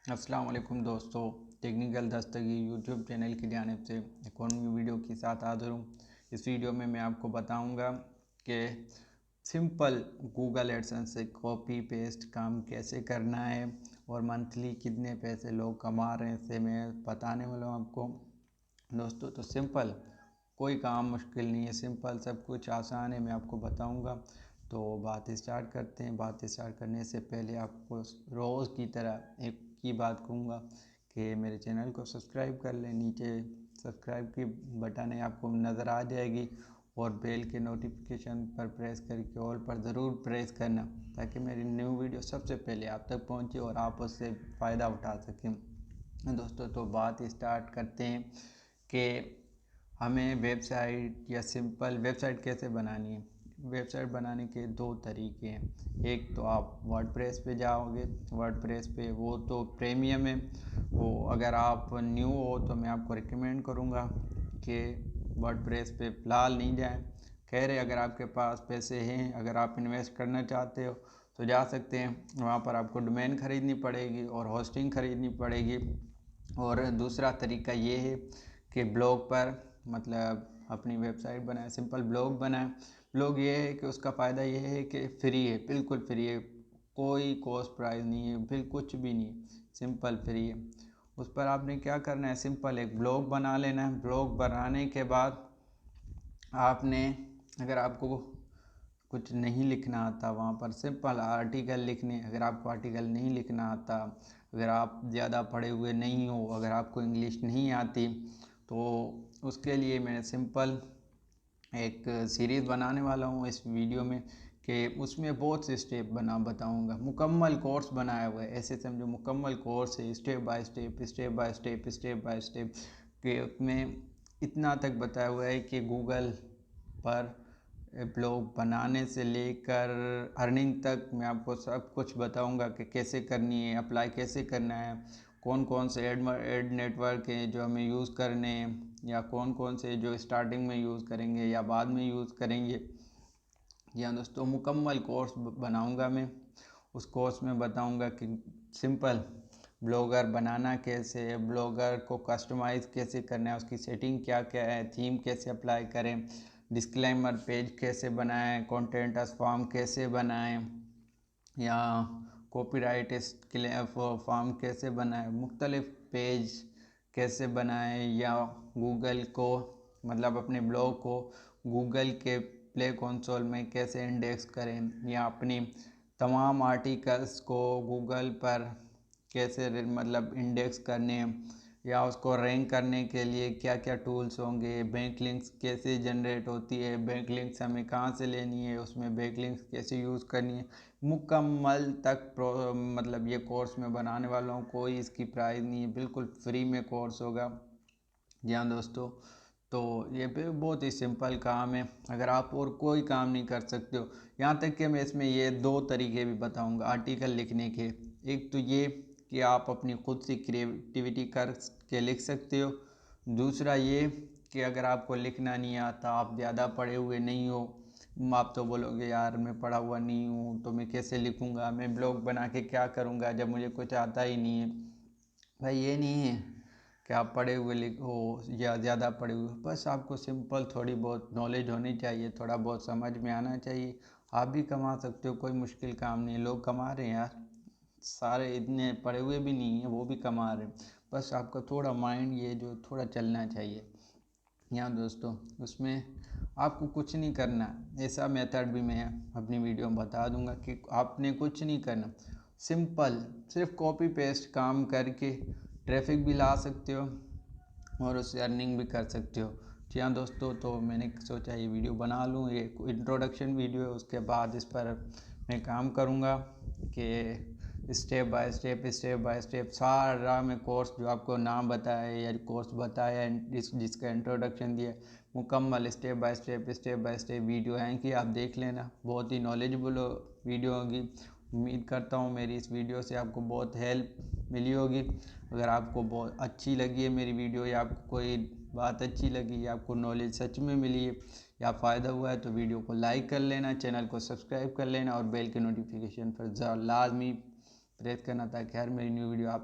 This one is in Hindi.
अस्सलाम वालेकुम दोस्तों, टेक्निकल दस्तगीर यूट्यूब चैनल की जानिब से एक और न्यू वीडियो के साथ हाज़िर हूँ। इस वीडियो में मैं आपको बताऊँगा कि सिंपल गूगल एडसेंस से कॉपी पेस्ट काम कैसे करना है और मंथली कितने पैसे लोग कमा रहे हैं, इससे मैं बताने वाला हूँ आपको दोस्तों। तो सिंपल, कोई काम मुश्किल नहीं है, सिंपल सब कुछ आसान है, मैं आपको बताऊँगा। तो बात स्टार्ट करते हैं। बात स्टार्ट करने से पहले आपको रोज़ की तरह एक की बात कहूँगा कि मेरे चैनल को सब्सक्राइब कर लें। नीचे सब्सक्राइब की बटन है, आपको नज़र आ जाएगी, और बेल के नोटिफिकेशन पर प्रेस करके ऑल पर ज़रूर प्रेस करना, ताकि मेरी न्यू वीडियो सबसे पहले आप तक पहुँचे और आप उससे फ़ायदा उठा सकें दोस्तों। तो बात स्टार्ट करते हैं कि हमें वेबसाइट या सिंपल वेबसाइट कैसे बनानी है। वेबसाइट बनाने के दो तरीके हैं। एक तो आप वर्डप्रेस पे जाओगे, वर्डप्रेस पे वो तो प्रीमियम है, वो अगर आप न्यू हो तो मैं आपको रिकमेंड करूँगा कि वर्डप्रेस पे फ़िलहाल नहीं जाएं। खैर, अगर आपके पास पैसे हैं, अगर आप इन्वेस्ट करना चाहते हो तो जा सकते हैं। वहाँ पर आपको डोमेन ख़रीदनी पड़ेगी और होस्टिंग ख़रीदनी पड़ेगी। और दूसरा तरीका ये है कि ब्लॉग पर मतलब अपनी वेबसाइट बनाए, सिंपल ब्लॉग बनाए। ब्लॉग ये है कि उसका फ़ायदा ये है कि फ्री है, बिल्कुल फ्री है, कोई कॉस्ट प्राइस नहीं है, बिल्कुल कुछ भी नहीं है, सिंपल फ्री है। उस पर आपने क्या करना है, सिंपल एक ब्लॉग बना लेना है। ब्लॉग बनाने के बाद आपने, अगर आपको कुछ नहीं लिखना आता, वहाँ पर सिंपल आर्टिकल लिखने, अगर आपको आर्टिकल नहीं लिखना आता, अगर आप ज़्यादा पढ़े हुए नहीं हो, अगर आपको इंग्लिश नहीं आती, तो उसके लिए मैं सिंपल एक सीरीज़ बनाने वाला हूँ इस वीडियो में, कि उसमें बहुत से स्टेप बताऊँगा। मुकम्मल कोर्स बनाया हुआ है, ऐसे समझो मुकम्मल कोर्स है, step by step step by step step by step के उसमें इतना तक बताया हुआ है कि गूगल पर ब्लॉग बनाने से लेकर अर्निंग तक मैं आपको सब कुछ बताऊंगा कि कैसे करनी है, अप्लाई कैसे करना है, कौन कौन से एड नेटवर्क हैं जो हमें यूज़ करने हैं, या कौन कौन से जो स्टार्टिंग में यूज़ करेंगे या बाद में यूज़ करेंगे। या दोस्तों, मुकम्मल कोर्स बनाऊंगा मैं। उस कोर्स में बताऊंगा कि सिंपल ब्लॉगर बनाना कैसे है, ब्लॉगर को कस्टमाइज़ कैसे करना है, उसकी सेटिंग क्या क्या है, थीम कैसे अप्लाई करें, डिस्क्लेमर पेज कैसे बनाएं, कंटेंट अस फॉर्म कैसे बनाएं, या कॉपीराइट फॉर्म कैसे बनाएं, मुख्तलिफ पेज कैसे बनाएं, या गूगल को मतलब अपने ब्लॉग को गूगल के प्ले कंसोल में कैसे इंडेक्स करें, या अपनी तमाम आर्टिकल्स को गूगल पर कैसे मतलब इंडेक्स करने, या उसको रैंक करने के लिए क्या क्या टूल्स होंगे, बैक लिंक्स कैसे जनरेट होती है, बैक लिंक्स हमें कहाँ से लेनी है, उसमें बैक लिंक्स कैसे यूज़ करनी है, मुकम्मल तक मतलब ये कोर्स मैं बनाने वाला हूँ। कोई इसकी प्राइस नहीं है, बिल्कुल फ्री में कोर्स होगा। जी हाँ दोस्तों, तो ये भी बहुत ही सिंपल काम है। अगर आप और कोई काम नहीं कर सकते हो, यहाँ तक कि मैं इसमें ये दो तरीके भी बताऊंगा आर्टिकल लिखने के। एक तो ये कि आप अपनी खुद से क्रिएटिविटी कर के लिख सकते हो। दूसरा ये कि अगर आपको लिखना नहीं आता, आप ज़्यादा पढ़े हुए नहीं हो, आप तो बोलोगे यार मैं पढ़ा हुआ नहीं हूँ तो मैं कैसे लिखूँगा, मैं ब्लॉग बना के क्या करूँगा जब मुझे कुछ आता ही नहीं है। भाई ये नहीं है कि आप पढ़े हुए हो या ज़्यादा पढ़े हुए हो, बस आपको सिंपल थोड़ी बहुत नॉलेज होनी चाहिए, थोड़ा बहुत समझ में आना चाहिए। आप भी कमा सकते हो, कोई मुश्किल काम नहीं है, लोग कमा रहे हैं यार, सारे इतने पढ़े हुए भी नहीं हैं, वो भी कमा रहे हैं। बस आपका थोड़ा माइंड ये जो थोड़ा चलना चाहिए। यहाँ दोस्तों, उसमें आपको कुछ नहीं करना, ऐसा मेथड भी मैं अपनी वीडियो में बता दूंगा कि आपने कुछ नहीं करना, सिंपल सिर्फ कॉपी पेस्ट काम करके ट्रैफिक भी ला सकते हो और उससे अर्निंग भी कर सकते हो। जी हाँ दोस्तों, तो मैंने सोचा ये वीडियो बना लूँ, ये इंट्रोडक्शन वीडियो है, उसके बाद इस पर मैं काम करूँगा कि स्टेप बाय स्टेप सारा मैं कोर्स जो आपको नाम बताया है या कोर्स बताया है, जिसका इंट्रोडक्शन दिया, मुकम्मल स्टेप बाय स्टेप वीडियो है कि आप देख लेना। बहुत ही नॉलेजेबल वीडियो होगी। उम्मीद करता हूँ मेरी इस वीडियो से आपको बहुत हेल्प मिली होगी। अगर आपको बहुत अच्छी लगी है मेरी वीडियो, या आपको कोई बात अच्छी लगी, या आपको नॉलेज सच में मिली है या फ़ायदा हुआ है, तो वीडियो को लाइक कर लेना, चैनल को सब्सक्राइब कर लेना और बेल के नोटिफिकेशन पर लाजमी प्रेस करना, ताकि हर मेरी न्यू वीडियो आप